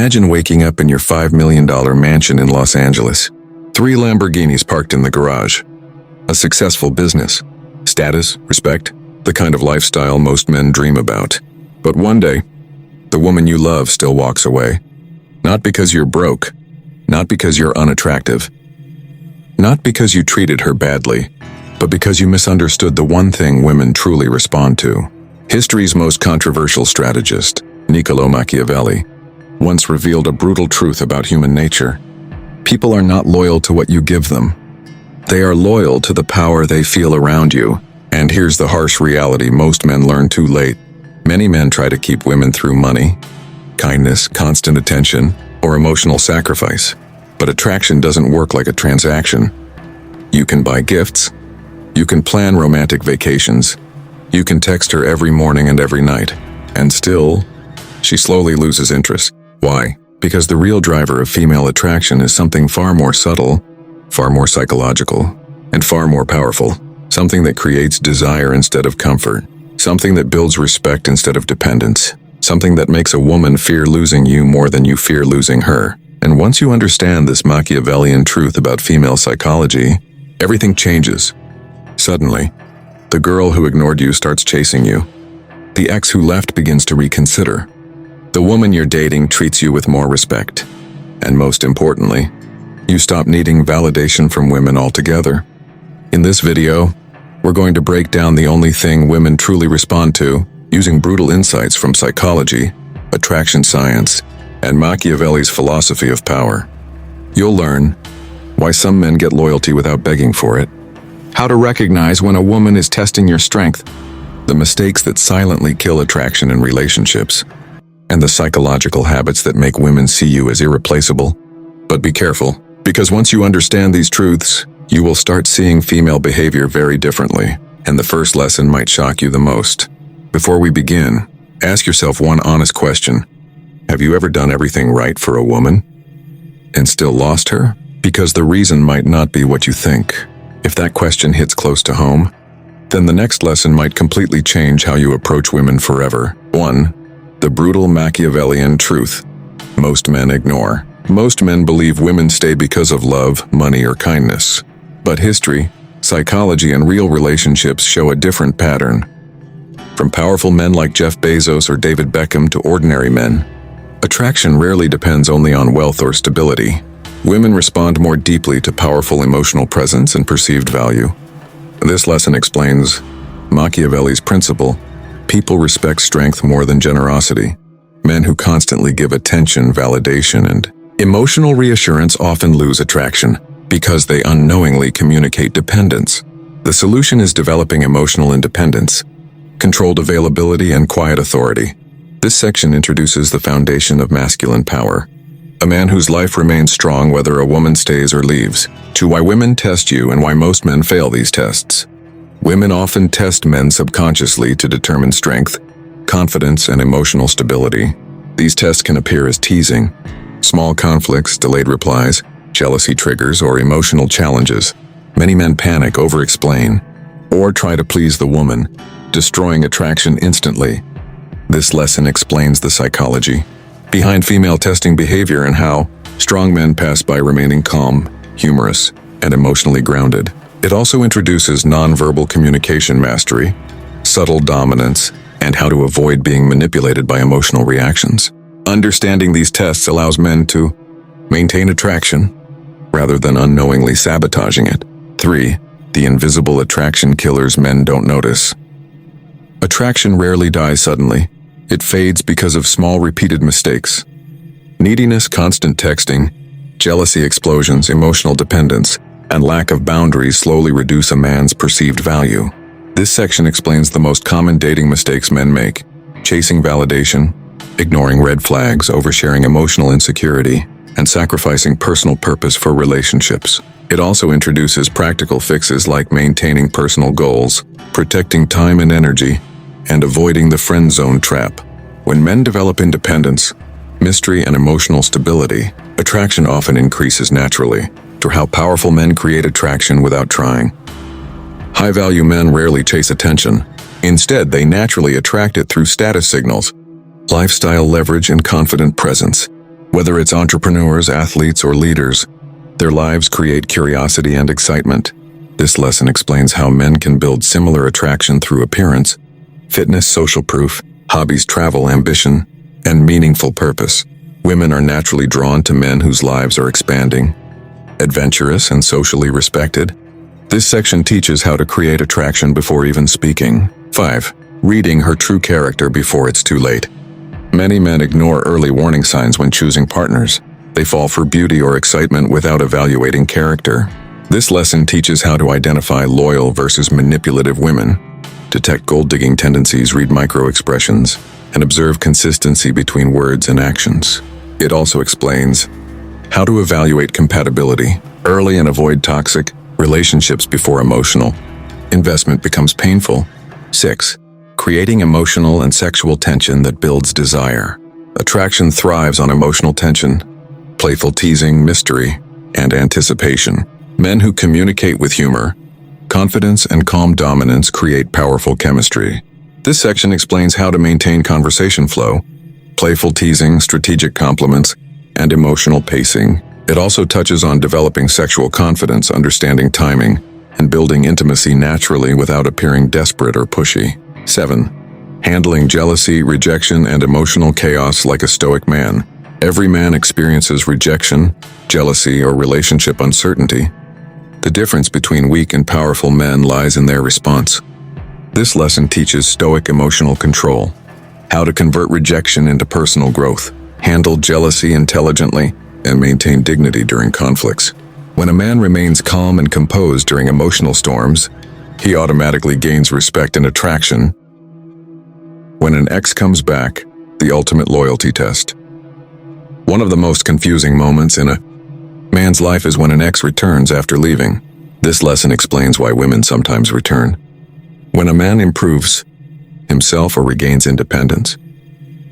Imagine waking up in your $5 million mansion in Los Angeles. 3 Lamborghinis parked in the garage. A successful business. Status, respect, the kind of lifestyle most men dream about. But one day, the woman you love still walks away. Not because you're broke. Not because you're unattractive. Not because you treated her badly, but because you misunderstood the one thing women truly respond to. History's most controversial strategist, Niccolò Machiavelli, once revealed a brutal truth about human nature. People are not loyal to what you give them. They are loyal to the power they feel around you. And here's the harsh reality most men learn too late. Many men try to keep women through money, kindness, constant attention, or emotional sacrifice. But attraction doesn't work like a transaction. You can buy gifts. You can plan romantic vacations. You can text her every morning and every night. And still, she slowly loses interest. Why? Because the real driver of female attraction is something far more subtle, far more psychological, and far more powerful. Something that creates desire instead of comfort. Something that builds respect instead of dependence. Something that makes a woman fear losing you more than you fear losing her. And once you understand this Machiavellian truth about female psychology, everything changes. Suddenly, the girl who ignored you starts chasing you. The ex who left begins to reconsider. The woman you're dating treats you with more respect. And most importantly, you stop needing validation from women altogether. In this video, we're going to break down the only thing women truly respond to, using brutal insights from psychology, attraction science, and Machiavelli's philosophy of power. You'll learn why some men get loyalty without begging for it, how to recognize when a woman is testing your strength, the mistakes that silently kill attraction in relationships, and the psychological habits that make women see you as irreplaceable. But be careful, because once you understand these truths, you will start seeing female behavior very differently, and the first lesson might shock you the most. Before we begin, ask yourself one honest question. Have you ever done everything right for a woman and still lost her? Because the reason might not be what you think. If that question hits close to home, then the next lesson might completely change how you approach women forever. 1. The brutal Machiavellian truth most men ignore. Most men believe women stay because of love, money, or kindness. But history, psychology, and real relationships show a different pattern. From powerful men like Jeff Bezos or David Beckham to ordinary men, attraction rarely depends only on wealth or stability. Women respond more deeply to powerful emotional presence and perceived value. This lesson explains Machiavelli's principle: people respect strength more than generosity. Men who constantly give attention, validation, and emotional reassurance often lose attraction because they unknowingly communicate dependence. The solution is developing emotional independence, controlled availability, and quiet authority. This section introduces the foundation of masculine power. A man whose life remains strong whether a woman stays or leaves. 2. Why women test you and why most men fail these tests. Women often test men subconsciously to determine strength, confidence, and emotional stability. These tests can appear as teasing, small conflicts, delayed replies, jealousy triggers, or emotional challenges. Many men panic, over-explain, or try to please the woman, destroying attraction instantly. This lesson explains the psychology behind female testing behavior and how strong men pass by remaining calm, humorous, and emotionally grounded. It also introduces nonverbal communication mastery, subtle dominance, and how to avoid being manipulated by emotional reactions. Understanding these tests allows men to maintain attraction rather than unknowingly sabotaging it. 3. The invisible attraction killers men don't notice. Attraction rarely dies suddenly. It fades because of small repeated mistakes. Neediness, constant texting, jealousy explosions, emotional dependence, and lack of boundaries slowly reduce a man's perceived value. This section explains the most common dating mistakes men make: chasing validation, ignoring red flags, oversharing emotional insecurity, and sacrificing personal purpose for relationships. It also introduces practical fixes like maintaining personal goals, protecting time and energy, and avoiding the friend zone trap. When men develop independence, mystery, and emotional stability, attraction often increases naturally. To how powerful men create attraction without trying. High-value men rarely chase attention. Instead, they naturally attract it through status signals, lifestyle leverage, and confident presence. Whether it's entrepreneurs, athletes, or leaders, their lives create curiosity and excitement. This lesson explains how men can build similar attraction through appearance, fitness, social proof, hobbies, travel, ambition, and meaningful purpose. Women are naturally drawn to men whose lives are expanding, adventurous, and socially respected. This section teaches how to create attraction before even speaking. 5. Reading her true character before it's too late. Many men ignore early warning signs when choosing partners. They fall for beauty or excitement without evaluating character. This lesson teaches how to identify loyal versus manipulative women, detect gold-digging tendencies, read micro-expressions, and observe consistency between words and actions. It also explains how to evaluate compatibility early and avoid toxic relationships before emotional investment becomes painful. 6. Creating emotional and sexual tension that builds desire. Attraction thrives on emotional tension, playful teasing, mystery, and anticipation. Men who communicate with humor, confidence, and calm dominance create powerful chemistry. This section explains how to maintain conversation flow, playful teasing, strategic compliments, and emotional pacing. It also touches on developing sexual confidence, understanding timing, and building intimacy naturally without appearing desperate or pushy. 7. Handling jealousy, rejection, and emotional chaos like a stoic man. Every man experiences rejection, jealousy, or relationship uncertainty. The difference between weak and powerful men lies in their response. This lesson teaches stoic emotional control, how to convert rejection into personal growth, handle jealousy intelligently, and maintain dignity during conflicts. When a man remains calm and composed during emotional storms, he automatically gains respect and attraction. When an ex comes back, the ultimate loyalty test. One of the most confusing moments in a man's life is when an ex returns after leaving. This lesson explains why women sometimes return. When a man improves himself or regains independence,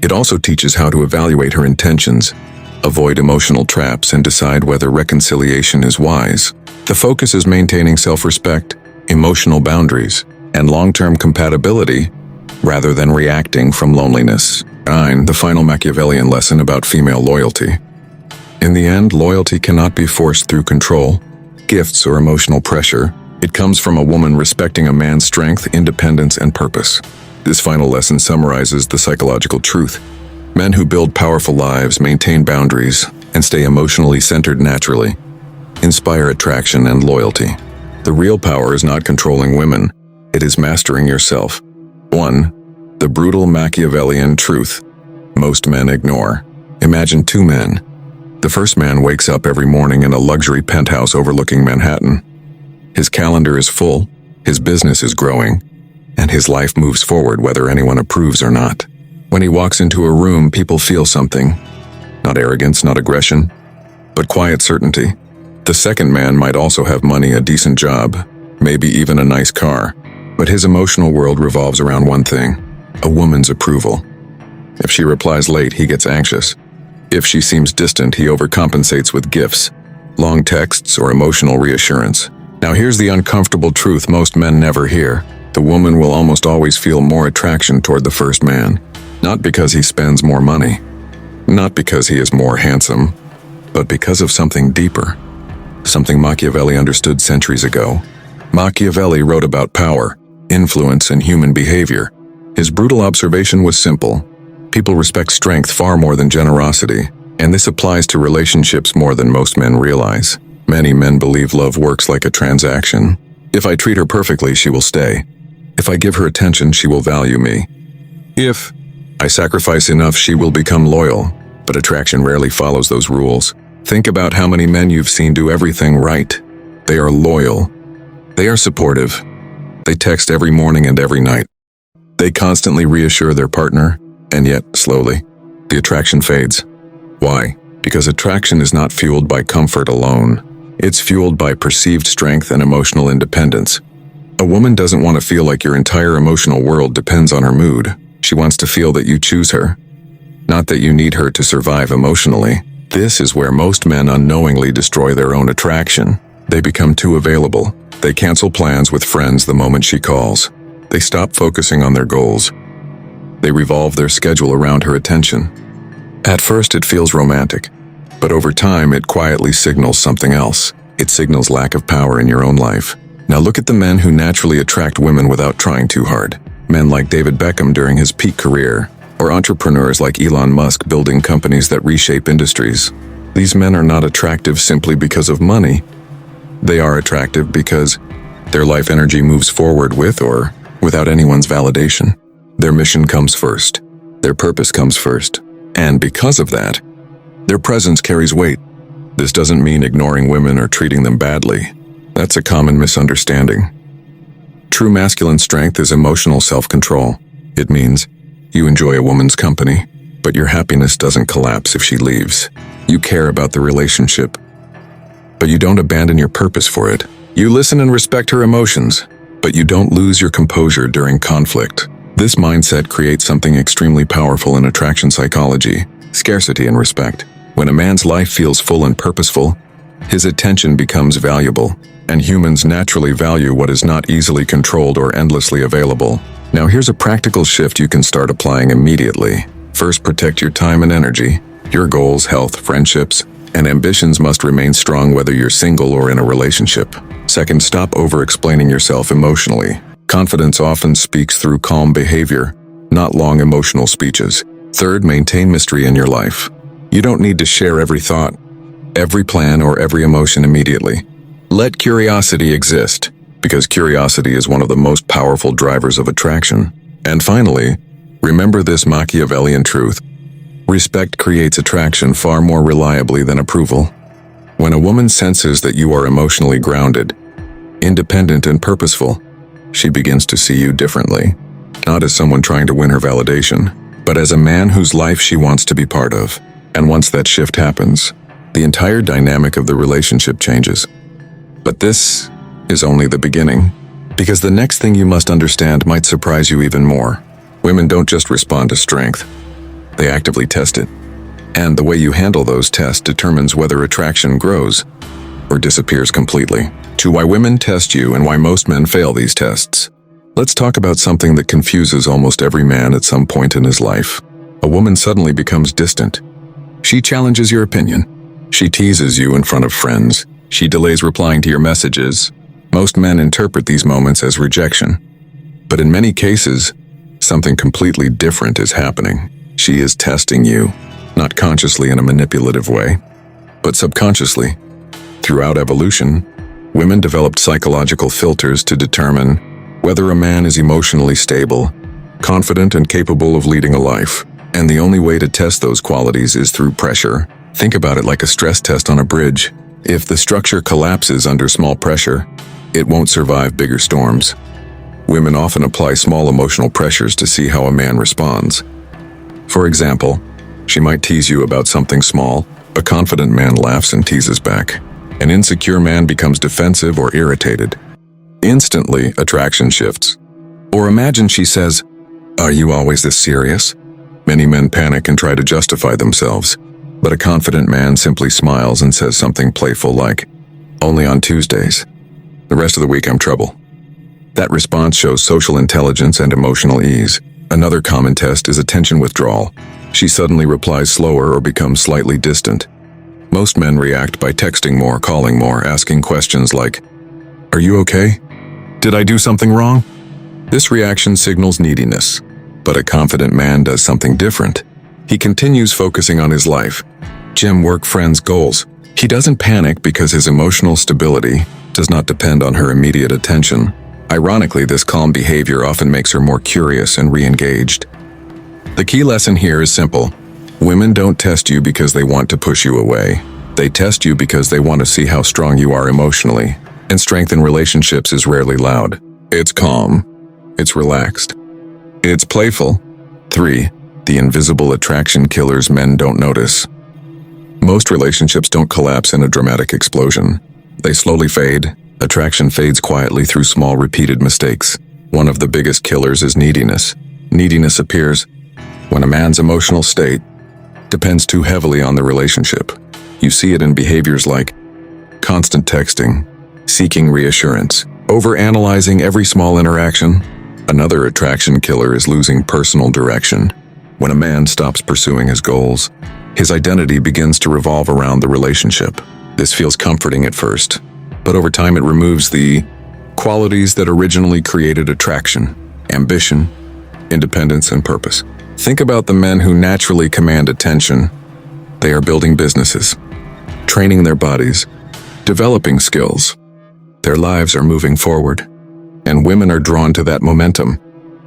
it also teaches how to evaluate her intentions, avoid emotional traps, and decide whether reconciliation is wise. The focus is maintaining self-respect, emotional boundaries, and long-term compatibility rather than reacting from loneliness. 9. The final Machiavellian lesson about female loyalty. In the end, loyalty cannot be forced through control, gifts, or emotional pressure. It comes from a woman respecting a man's strength, independence, and purpose. This final lesson summarizes the psychological truth. Men who build powerful lives, maintain boundaries, and stay emotionally centered naturally inspire attraction and loyalty. The real power is not controlling women, it is mastering yourself. 1. The brutal Machiavellian truth most men ignore. Imagine two men. The first man wakes up every morning in a luxury penthouse overlooking Manhattan. His calendar is full, his business is growing, and his life moves forward whether anyone approves or not. When he walks into a room, people feel something. Not arrogance, not aggression, but quiet certainty. The second man might also have money, a decent job, maybe even a nice car, but his emotional world revolves around one thing: a woman's approval. If she replies late, he gets anxious. If she seems distant, he overcompensates with gifts, long texts, or emotional reassurance. Now here's the uncomfortable truth most men never hear. The woman will almost always feel more attraction toward the first man, not because he spends more money, not because he is more handsome, but because of something deeper, something Machiavelli understood centuries ago. Machiavelli wrote about power, influence, and human behavior. His brutal observation was simple. People respect strength far more than generosity, and this applies to relationships more than most men realize. Many men believe love works like a transaction. If I treat her perfectly, she will stay. If I give her attention, she will value me. If I sacrifice enough, she will become loyal. But attraction rarely follows those rules. Think about how many men you've seen do everything right. They are loyal. They are supportive. They text every morning and every night. They constantly reassure their partner, and yet, slowly, the attraction fades. Why? Because attraction is not fueled by comfort alone. It's fueled by perceived strength and emotional independence. A woman doesn't want to feel like your entire emotional world depends on her mood. She wants to feel that you choose her, not that you need her to survive emotionally. This is where most men unknowingly destroy their own attraction. They become too available. They cancel plans with friends the moment she calls. They stop focusing on their goals. They revolve their schedule around her attention. At first it feels romantic, but over time it quietly signals something else. It signals lack of power in your own life. Now look at the men who naturally attract women without trying too hard. Men like David Beckham during his peak career, or entrepreneurs like Elon Musk building companies that reshape industries. These men are not attractive simply because of money. They are attractive because their life energy moves forward with or without anyone's validation. Their mission comes first. Their purpose comes first. And because of that, their presence carries weight. This doesn't mean ignoring women or treating them badly. That's a common misunderstanding. True masculine strength is emotional self-control. It means you enjoy a woman's company, but your happiness doesn't collapse if she leaves. You care about the relationship, but you don't abandon your purpose for it. You listen and respect her emotions, but you don't lose your composure during conflict. This mindset creates something extremely powerful in attraction psychology: scarcity and respect. When a man's life feels full and purposeful, his attention becomes valuable, and humans naturally value what is not easily controlled or endlessly available. Now here's a practical shift you can start applying immediately. First, protect your time and energy. Your goals, health, friendships, and ambitions must remain strong whether you're single or in a relationship. Second, stop over-explaining yourself emotionally. Confidence often speaks through calm behavior, not long emotional speeches. Third, maintain mystery in your life. You don't need to share every thought, every plan, or every emotion immediately. Let curiosity exist, because curiosity is one of the most powerful drivers of attraction. And finally, remember this Machiavellian truth: respect creates attraction far more reliably than approval. When a woman senses that you are emotionally grounded, independent, and purposeful, she begins to see you differently, not as someone trying to win her validation, but as a man whose life she wants to be part of. And once that shift happens, the entire dynamic of the relationship changes. But this is only the beginning, because the next thing you must understand might surprise you even more. Women don't just respond to strength, they actively test it. And the way you handle those tests determines whether attraction grows or disappears completely. To why women test you and why most men fail these tests. Let's talk about something that confuses almost every man at some point in his life. A woman suddenly becomes distant. She challenges your opinion. She teases you in front of friends. She delays replying to your messages. Most men interpret these moments as rejection. But in many cases, something completely different is happening. She is testing you, not consciously in a manipulative way, but subconsciously. Throughout evolution, women developed psychological filters to determine whether a man is emotionally stable, confident, and capable of leading a life. And the only way to test those qualities is through pressure. Think about it like a stress test on a bridge. If the structure collapses under small pressure, it won't survive bigger storms. Women often apply small emotional pressures to see how a man responds. For example, she might tease you about something small. A confident man laughs and teases back. An insecure man becomes defensive or irritated. Instantly, attraction shifts. Or imagine she says, "Are you always this serious?" Many men panic and try to justify themselves, but a confident man simply smiles and says something playful like, "Only on Tuesdays. The rest of the week I'm trouble." That response shows social intelligence and emotional ease. Another common test is attention withdrawal. She suddenly replies slower or becomes slightly distant. Most men react by texting more, calling more, asking questions like, "Are you okay? Did I do something wrong?" This reaction signals neediness, but a confident man does something different. He continues focusing on his life, gym, work, friends, goals. He doesn't panic because his emotional stability does not depend on her immediate attention. Ironically, this calm behavior often makes her more curious and re-engaged. The key lesson here is simple. Women don't test you because they want to push you away. They test you because they want to see how strong you are emotionally. And strength in relationships is rarely loud. It's calm. It's relaxed. It's playful. 3. The invisible attraction killers men don't notice. Most relationships don't collapse in a dramatic explosion. They slowly fade. Attraction fades quietly through small repeated mistakes. One of the biggest killers is neediness. Neediness appears when a man's emotional state depends too heavily on the relationship. You see it in behaviors like constant texting, seeking reassurance, overanalyzing every small interaction. Another attraction killer is losing personal direction. When a man stops pursuing his goals, His identity begins to revolve around the relationship. This feels comforting at first, but over time it removes the qualities that originally created attraction: ambition, independence, and purpose. Think about the men who naturally command attention. They are building businesses, training their bodies, developing skills. Their lives are moving forward, and women are drawn to that momentum.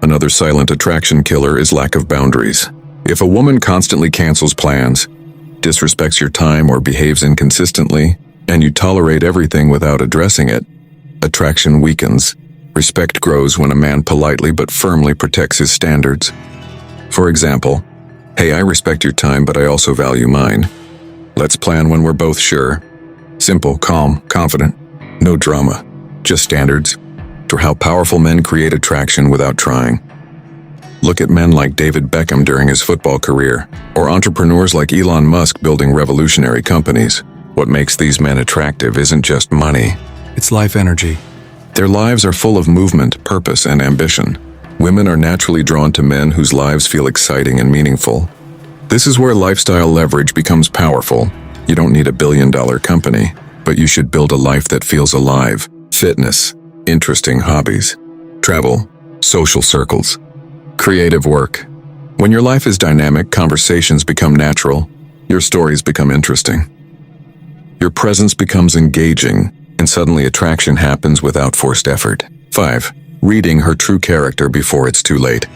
Another silent attraction killer is lack of boundaries. If a woman constantly cancels plans, disrespects your time, or behaves inconsistently, and you tolerate everything without addressing it, attraction weakens. Respect grows when a man politely but firmly protects his standards. For example, "Hey, I respect your time, but I also value mine. Let's plan when we're both sure." Simple, calm, confident. No drama, just standards. Or how powerful men create attraction without trying. Look at men like David Beckham during his football career, or entrepreneurs like Elon Musk building revolutionary companies. What makes these men attractive isn't just money, it's life energy. Their lives are full of movement, purpose, and ambition. Women are naturally drawn to men whose lives feel exciting and meaningful. This is where lifestyle leverage becomes powerful. You don't need a billion-dollar company, but you should build a life that feels alive. Fitness, interesting hobbies, travel, social circles, creative work. When your life is dynamic, conversations become natural, your stories become interesting. Your presence becomes engaging, and suddenly attraction happens without forced effort. 5. Reading her true character before it's too late.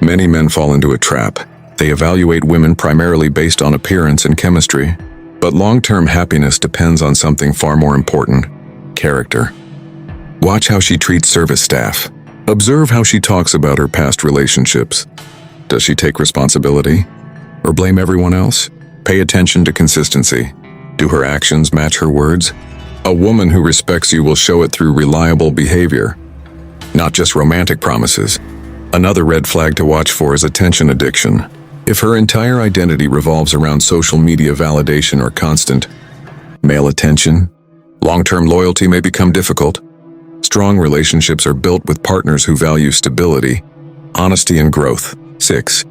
Many men fall into a trap. They evaluate women primarily based on appearance and chemistry, but long-term happiness depends on something far more important: character. Watch how she treats service staff. Observe how she talks about her past relationships. Does she take responsibility or blame everyone else? Pay attention to consistency. Do her actions match her words? A woman who respects you will show it through reliable behavior, not just romantic promises. Another red flag to watch for is attention addiction. If her entire identity revolves around social media validation or constant male attention, long-term loyalty may become difficult. Strong relationships are built with partners who value stability, honesty, and growth. 6.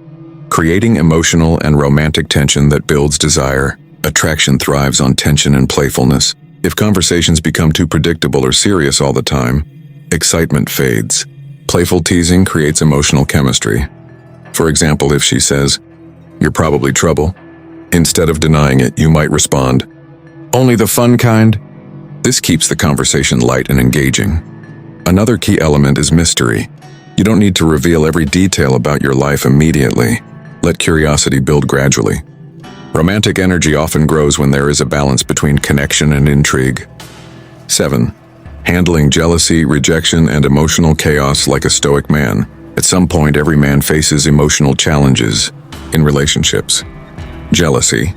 Creating emotional and romantic tension that builds desire. Attraction thrives on tension and playfulness. If conversations become too predictable or serious all the time, excitement fades. Playful teasing creates emotional chemistry. For example, if she says, "You're probably trouble," instead of denying it, you might respond, "Only the fun kind." This keeps the conversation light and engaging. Another key element is mystery. You don't need to reveal every detail about your life immediately. Let curiosity build gradually. Romantic energy often grows when there is a balance between connection and intrigue. 7. Handling jealousy, rejection, and emotional chaos like a stoic man. At some point, every man faces emotional challenges in relationships. Jealousy,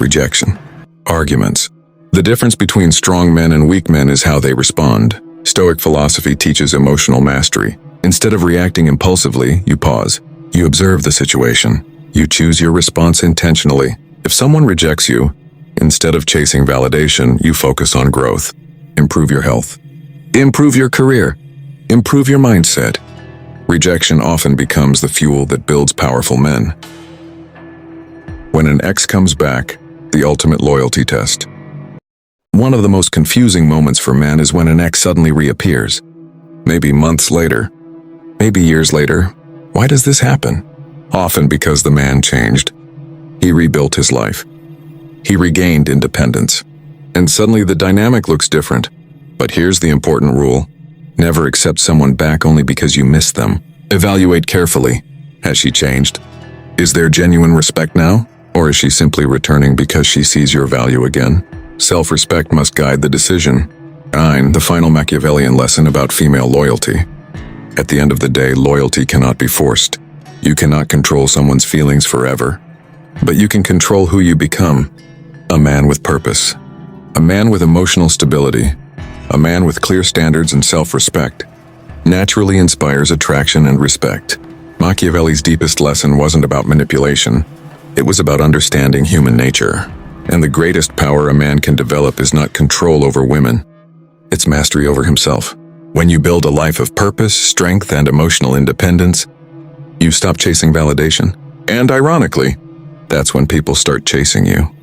rejection, arguments. The difference between strong men and weak men is how they respond. Stoic philosophy teaches emotional mastery. Instead of reacting impulsively, you pause. You observe the situation. You choose your response intentionally. If someone rejects you, instead of chasing validation, you focus on growth. Improve your health. Improve your career. Improve your mindset. Rejection often becomes the fuel that builds powerful men. When an ex comes back, the ultimate loyalty test. One of the most confusing moments for men is when an ex suddenly reappears. Maybe months later, maybe years later. Why does this happen? Often because the man changed. He rebuilt his life. He regained independence. And suddenly the dynamic looks different. But here's the important rule. Never accept someone back only because you miss them. Evaluate carefully. Has she changed? Is there genuine respect now? Or is she simply returning because she sees your value again? Self-respect must guide the decision. 9. The final Machiavellian lesson about female loyalty. At the end of the day, loyalty cannot be forced. You cannot control someone's feelings forever. But you can control who you become. A man with purpose. A man with emotional stability. A man with clear standards and self-respect naturally inspires attraction and respect. Machiavelli's deepest lesson wasn't about manipulation. It was about understanding human nature. And the greatest power a man can develop is not control over women. It's mastery over himself. When you build a life of purpose, strength, and emotional independence, you stop chasing validation. And ironically, That's when people start chasing you.